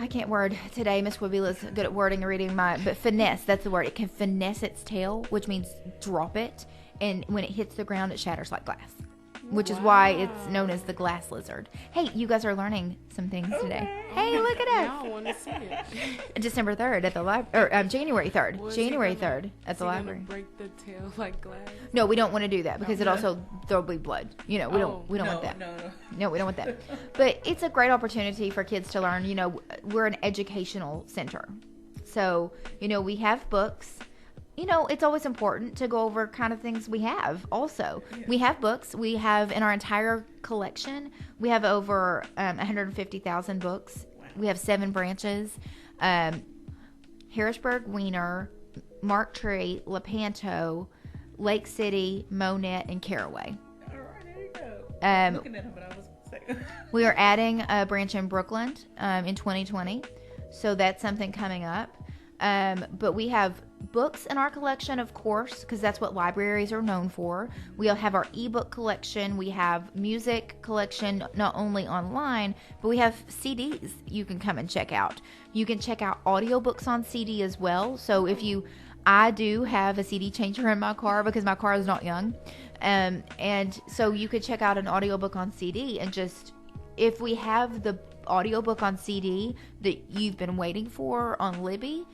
I can't word today. Miss Wabila's good at wording and reading but finesse, that's the word. It can finesse its tail, which means drop it, and when it hits the ground it shatters like glass, which is why it's known as the glass lizard. Hey, you guys are learning some things today. Hey, look at us. Now I want to see it. December 3rd at the library, or January 3rd. Well, January 3rd at the library. Break the tail like glass? No, we don't want to do that because there'll be blood. We don't want that. No, we don't want that. But it's a great opportunity for kids to learn. We're an educational center. So, we have books. It's always important to go over kind of things we have also. Yeah. We have books. We have in our entire collection, we have over 150,000 books. Wow. We have 7 branches. Harrisburg, Wiener, Mark Tree, Lepanto, Lake City, Monette, and Caraway. All right, there you go. Looking at them, but I was saying. We are adding a branch in Brooklyn in 2020. So that's something coming up. But we have books in our collection, of course, because that's what libraries are known for. We'll have our ebook collection. We have music collection, not only online, but we have CDs you can come and check out. You can check out audiobooks on CD as well. So I do have a CD changer in my car because my car is not young. And so you could check out an audiobook on CD and if we have the audiobook on CD that you've been waiting for on Libby,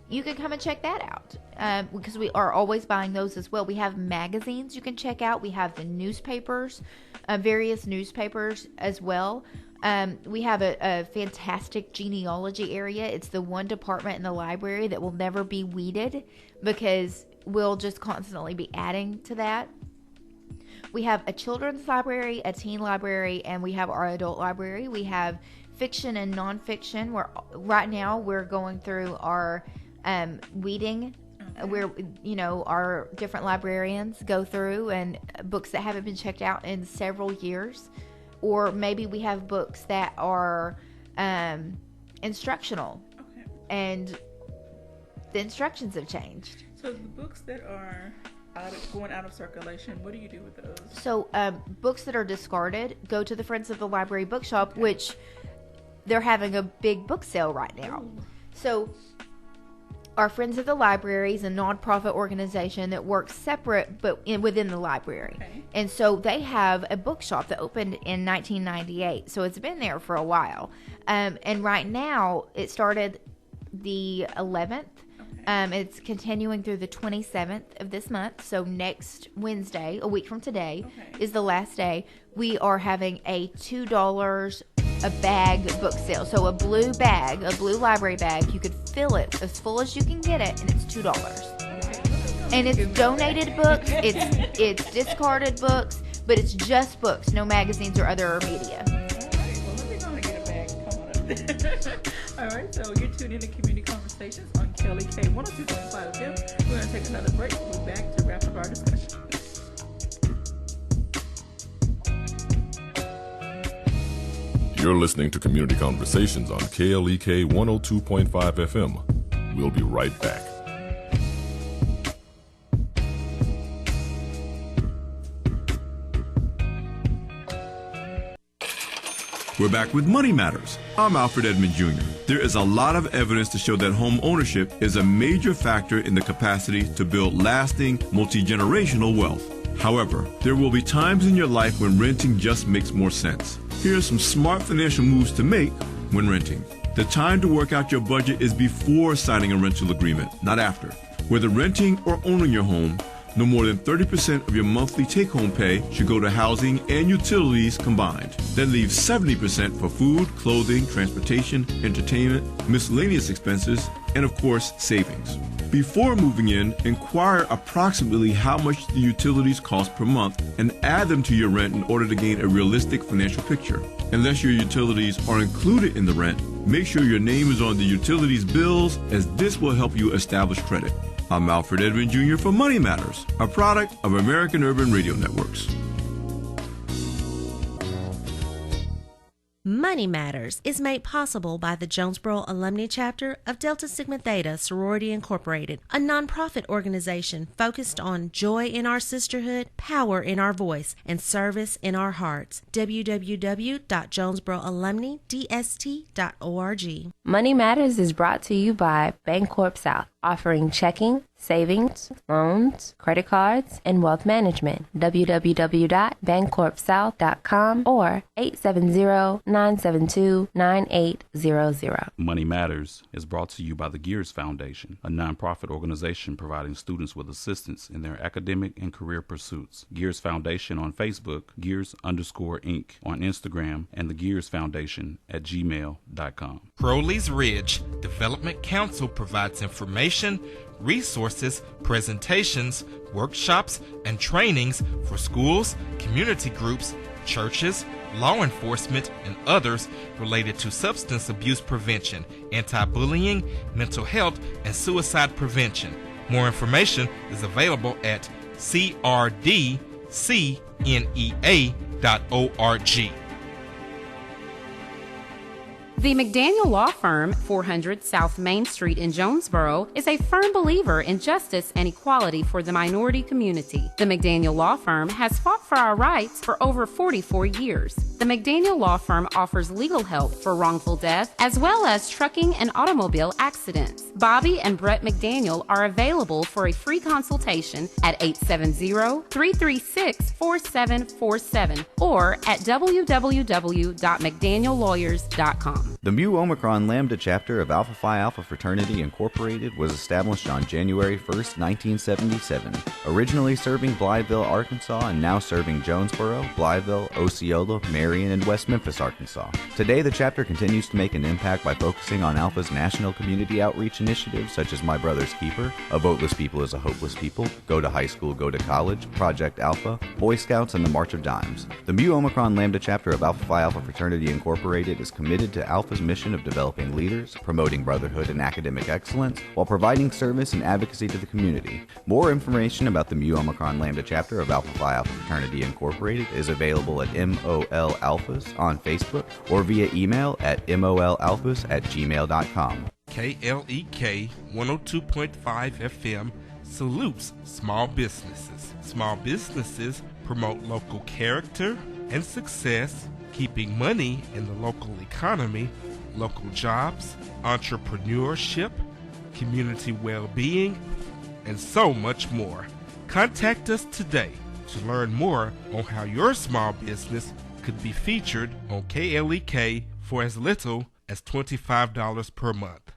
you can come and check that out because we are always buying those as well. We have magazines you can check out. We have the newspapers, various newspapers as well. We have a fantastic genealogy area. It's the one department in the library that will never be weeded because we'll just constantly be adding to that. We have a children's library, a teen library, and we have our adult library. We have fiction and nonfiction. Right now we're going through our weeding, where our different librarians go through and books that haven't been checked out in several years, or maybe we have books that are instructional, and the instructions have changed. So the books that are going out of circulation, what do you do with those? So books that are discarded go to the Friends of the Library Bookshop, which they're having a big book sale right now. Ooh. So our Friends of the Library is a nonprofit organization that works separate but within the library. Okay. And so they have a bookshop that opened in 1998. So it's been there for a while. And right now it started the 11th. It's continuing through the 27th of this month. So next Wednesday, a week from today, is the last day. We are having a $2 a bag book sale. So a blue library bag, you could fill it as full as you can get it, and it's $2. And it's donated books, it's discarded books, but it's just books, no magazines or other media. All right, so you're tuned in to Community Conversations on KLEK 102.5 FM. We're going to take another break. We'll be back to wrap up our discussion. You're listening to Community Conversations on KLEK 102.5 FM. We'll be right back. We're back with Money Matters. I'm Alfred Edmond Jr. There is a lot of evidence to show that home ownership is a major factor in the capacity to build lasting, multi-generational wealth. However, there will be times in your life when renting just makes more sense. Here are some smart financial moves to make when renting. The time to work out your budget is before signing a rental agreement, not after. Whether renting or owning your home, no more than 30% of your monthly take-home pay should go to housing and utilities combined. That leaves 70% for food, clothing, transportation, entertainment, miscellaneous expenses, and of course, savings. Before moving in, inquire approximately how much the utilities cost per month and add them to your rent in order to gain a realistic financial picture. Unless your utilities are included in the rent, make sure your name is on the utilities bills, as this will help you establish credit. I'm Alfred Edwin Jr. for Money Matters, a product of American Urban Radio Networks. Money Matters is made possible by the Jonesboro Alumni Chapter of Delta Sigma Theta Sorority Incorporated, a nonprofit organization focused on joy in our sisterhood, power in our voice, and service in our hearts. www.jonesboroalumnidst.org. Money Matters is brought to you by Bancorp South, offering checking, savings, loans, credit cards, and wealth management. www.bancorpsouth.com or 870-972-9800. Money Matters is brought to you by the Gears Foundation, a nonprofit organization providing students with assistance in their academic and career pursuits. Gears Foundation on Facebook, Gears_Inc. on Instagram, and the Gears Foundation at gmail.com. Crowley's Ridge Development Council provides information, resources, presentations, workshops, and trainings for schools, community groups, churches, law enforcement, and others related to substance abuse prevention, anti-bullying, mental health, and suicide prevention. More information is available at crdcnea.org. The McDaniel Law Firm, 400 South Main Street in Jonesboro, is a firm believer in justice and equality for the minority community. The McDaniel Law Firm has fought for our rights for over 44 years. The McDaniel Law Firm offers legal help for wrongful death as well as trucking and automobile accidents. Bobby and Brett McDaniel are available for a free consultation at 870-336-4747 or at www.mcdaniellawyers.com. The Mu Omicron Lambda chapter of Alpha Phi Alpha Fraternity Incorporated was established on January 1st, 1977, originally serving Blytheville, Arkansas, and now serving Jonesboro, Blytheville, Osceola, Marion, and West Memphis, Arkansas. Today, the chapter continues to make an impact by focusing on Alpha's national community outreach initiatives such as My Brother's Keeper, A Voteless People is a Hopeless People, Go to High School, Go to College, Project Alpha, Boy Scouts, and the March of Dimes. The Mu Omicron Lambda chapter of Alpha Phi Alpha Fraternity Incorporated is committed to Alpha's mission of developing leaders, promoting brotherhood and academic excellence, while providing service and advocacy to the community. More information about the Mu Omicron Lambda chapter of Alpha Phi Alpha Fraternity Incorporated is available at MOL Alphas on Facebook or via email at molalphas@gmail.com. KLEK 102.5 FM salutes small businesses. Small businesses promote local character and success, keeping money in the local economy, local jobs, entrepreneurship, community well-being, and so much more. Contact us today to learn more on how your small business could be featured on KLEK for as little as $25 per month.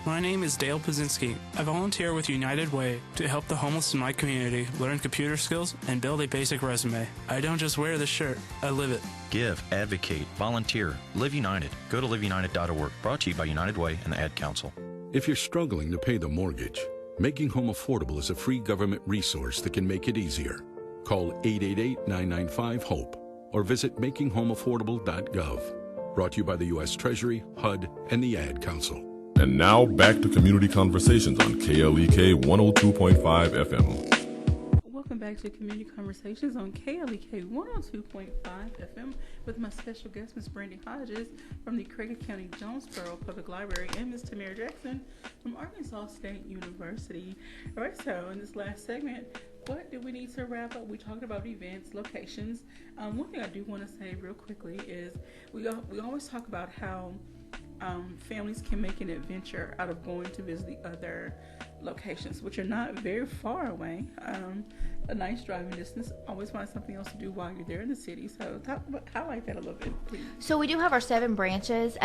My name is Dale Pazinski. I volunteer with United Way to help the homeless in my community learn computer skills and build a basic resume. I don't just wear the shirt, I live it. Give, advocate, volunteer, Live United. Go to liveunited.org. Brought to you by United Way and the Ad Council. If you're struggling to pay the mortgage, Making Home Affordable is a free government resource that can make it easier. Call 888-995-HOPE or visit makinghomeaffordable.gov. Brought to you by the U.S. Treasury, HUD, and the Ad Council. And now back to Community Conversations on KLEK 102.5 FM. Welcome back to Community Conversations on KLEK 102.5 FM with my special guest, Ms. Brandi Hodges from the Craig County Jonesboro Public Library and Ms. Tamara Jackson from Arkansas State University. All right, so in this last segment, what do we need to wrap up? We talked about events, locations. One thing I do want to say real quickly is we always talk about how families can make an adventure out of going to visit the other locations, which are not very far away. A nice driving distance. Always find something else to do while you're there in the city. So highlight that a little bit, please. So we do have our 7 branches.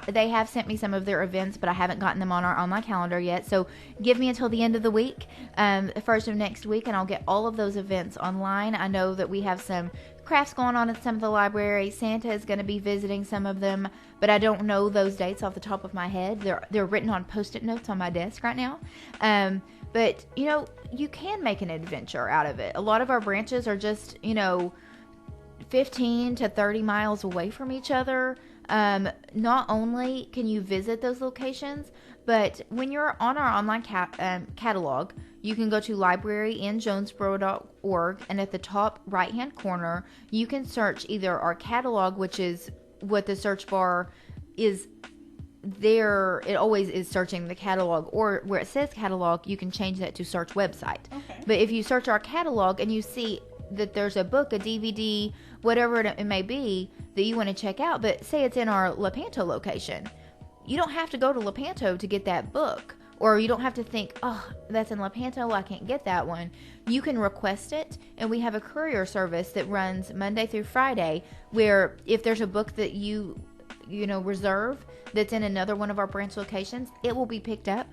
They have sent me some of their events, but I haven't gotten them on our online calendar yet. So give me until the end of the week, the first of next week, and I'll get all of those events online. I know that we have some crafts going on at some of the libraries. Santa is going to be visiting some of them, but I don't know those dates off the top of my head. They're written on Post-it notes on my desk right now. But, you can make an adventure out of it. A lot of our branches are just, 15 to 30 miles away from each other. Not only can you visit those locations, but when you're on our online catalog, you can go to libraryinjonesboro.org, and at the top right-hand corner, you can search either our catalog, which is what the search bar is there. It always is searching the catalog, or where it says catalog, you can change that to search website. Okay. But if you search our catalog and you see that there's a book, a DVD, whatever it may be that you want to check out, but say it's in our Lepanto location, you don't have to go to Lepanto to get that book. Or you don't have to think, oh, that's in Lepanto, I can't get that one. You can request it, and we have a courier service that runs Monday through Friday, where if there's a book that you reserve that's in another one of our branch locations, it will be picked up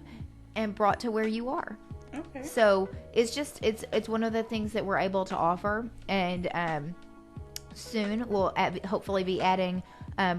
and brought to where you are. Okay. So it's one of the things that we're able to offer, and soon we'll hopefully be adding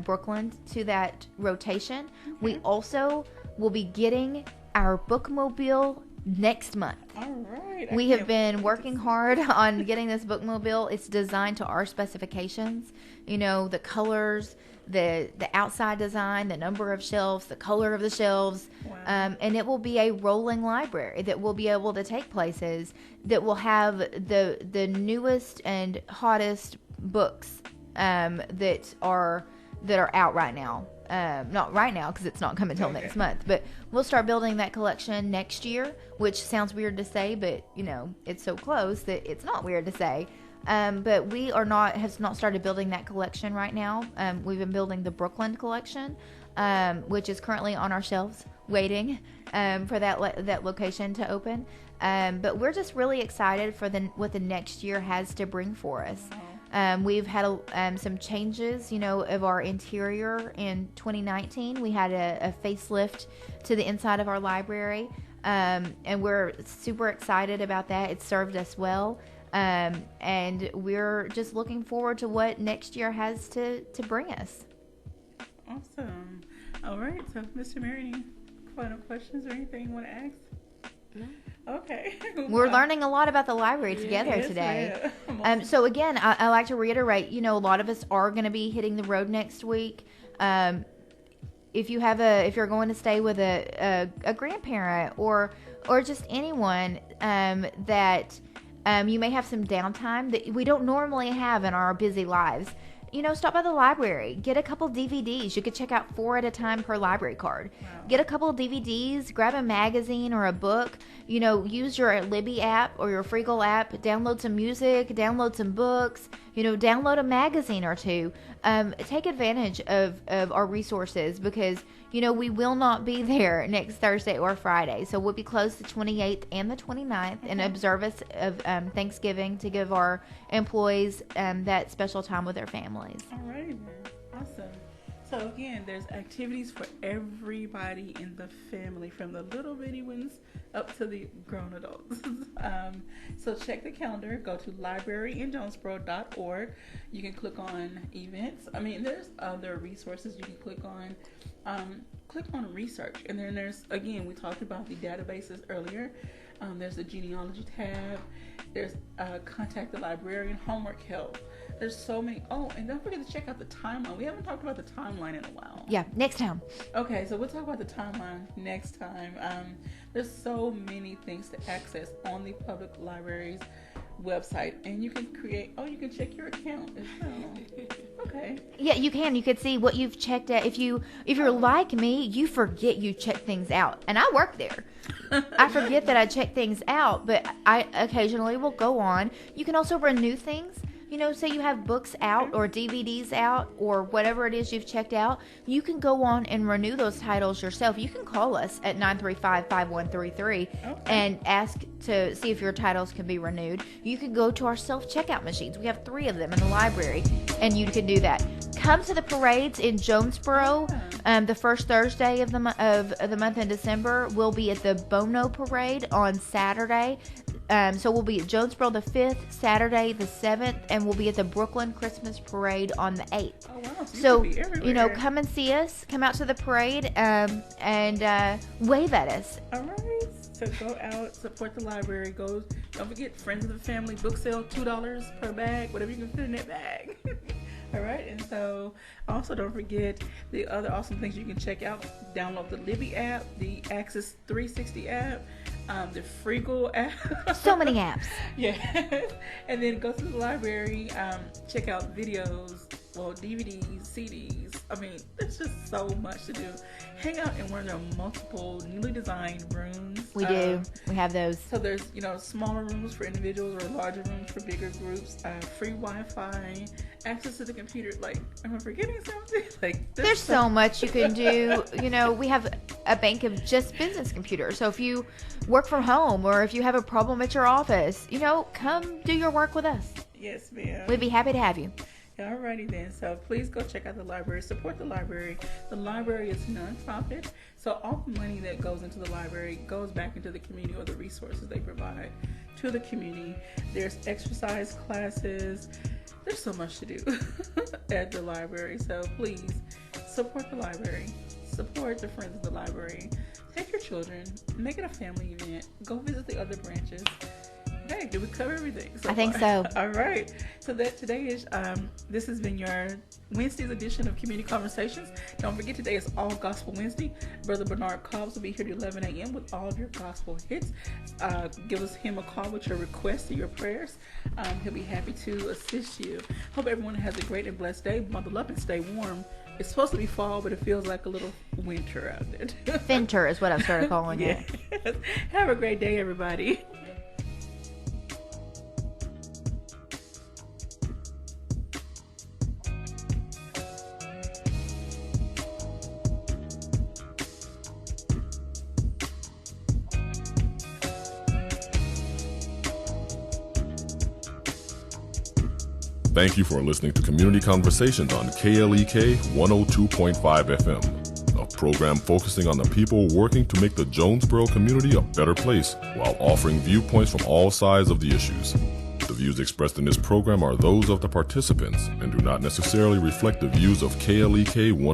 Brooklyn to that rotation. Okay. We also will be getting our bookmobile next month. All right. We have been working hard on getting this bookmobile. It's designed to our specifications. The colors, the outside design, the number of shelves, the color of the shelves. Wow. And it will be a rolling library that will be able to take places, that will have the newest and hottest books that are out right now. Not right now, because it's not coming until next month, but we'll start building that collection next year, which sounds weird to say, but it's so close that it's not weird to say. But we have not started building that collection right now. We've been building the Brooklyn collection, which is currently on our shelves waiting for that location to open. But we're just really excited for what the next year has to bring for us. We've had some changes, of our interior in 2019. We had a facelift to the inside of our library, and we're super excited about that. It served us well, and we're just looking forward to what next year has to bring us. Awesome. All right, so Mr. Mary, any final questions or anything you want to ask? No. Okay. We're learning a lot about the library together today. So again, I like to reiterate, a lot of us are going to be hitting the road next week. If you're going to stay with a grandparent or just anyone that you may have some downtime that we don't normally have in our busy lives, stop by the library. Get a couple DVDs. You could check out 4 at a time per library card. Wow. Get a couple DVDs, grab a magazine or a book. Use your Libby app or your Freegal app. Download some music, download some books, download a magazine or two. Take advantage of our resources because, we will not be there next Thursday or Friday. So we'll be closed the 28th and the 29th in observance of Thanksgiving to give our employees that special time with their families. All right, awesome. So again, there's activities for everybody in the family, from the little bitty ones up to the grown adults. So check the calendar. Go to libraryinjonesboro.org. You can click on events. There's other resources you can click on. Click on research, and then there's, again, we talked about the databases earlier. There's the genealogy tab. There's contact the librarian, homework help. There's so many. Oh, and don't forget to check out the timeline. We haven't talked about the timeline in a while. Yeah, next time. Okay, so we'll talk about the timeline next time. There's so many things to access on the public library's website, and you can you can check your account as well. Okay. Yeah, you can. You could see what you've checked out. If you're like me, you forget you check things out, and I work there. I forget that I check things out, but I occasionally will go on. You can also renew things. Say you have books out or DVDs out or whatever it is you've checked out, you can go on and renew those titles yourself. You can call us at 935-5133 and ask to see if your titles can be renewed. You can go to our self-checkout machines. We have 3 of them in the library, and you can do that. Come to the parades in Jonesboro. The first Thursday of the month in December. We'll be at the Bono Parade on Saturday. So we'll be at Jonesboro the 5th, Saturday the 7th, and we'll be at the Brooklyn Christmas Parade on the 8th. Oh, wow. So, come and see us. Come out to the parade and wave at us. All right. So go out, support the library. Don't forget, friends of the family book sale, $2 per bag, whatever you can fit in that bag. All right, and so also don't forget the other awesome things you can check out. Download the Libby app, the Access 360 app, the Freegal app. So many apps. Yeah, and then go to the library, check out videos, DVDs, CDs. There's just so much to do. Hang out in one of their multiple newly designed rooms. We do. We have those. So there's, smaller rooms for individuals or larger rooms for bigger groups, free Wi-Fi, access to the computer. Am I forgetting something? There's so much you can do. We have a bank of just business computers. So if you work from home or if you have a problem at your office, come do your work with us. Yes, ma'am. We'd be happy to have you. Alrighty then, so please go check out the library, support the library. The library is non-profit, so all the money that goes into the library goes back into the community or the resources they provide to the community. There's exercise classes. There's so much to do at the library, so please support the library, support the friends of the library. Take your children, make it a family event, go visit the other branches. Hey, did we cover everything? I think so. All right. So today is this has been your Wednesday's edition of Community Conversations. Don't forget, today is All Gospel Wednesday. Brother Bernard Cobbs will be here at 11 a.m. with all of your gospel hits. Give him a call with your requests or your prayers. He'll be happy to assist you. Hope everyone has a great and blessed day. Bundle up and stay warm. It's supposed to be fall, but it feels like a little winter out there. Winter is what I've started calling it. Have a great day, everybody. Thank you for listening to Community Conversations on KLEK 102.5 FM, a program focusing on the people working to make the Jonesboro community a better place while offering viewpoints from all sides of the issues. The views expressed in this program are those of the participants and do not necessarily reflect the views of KLEK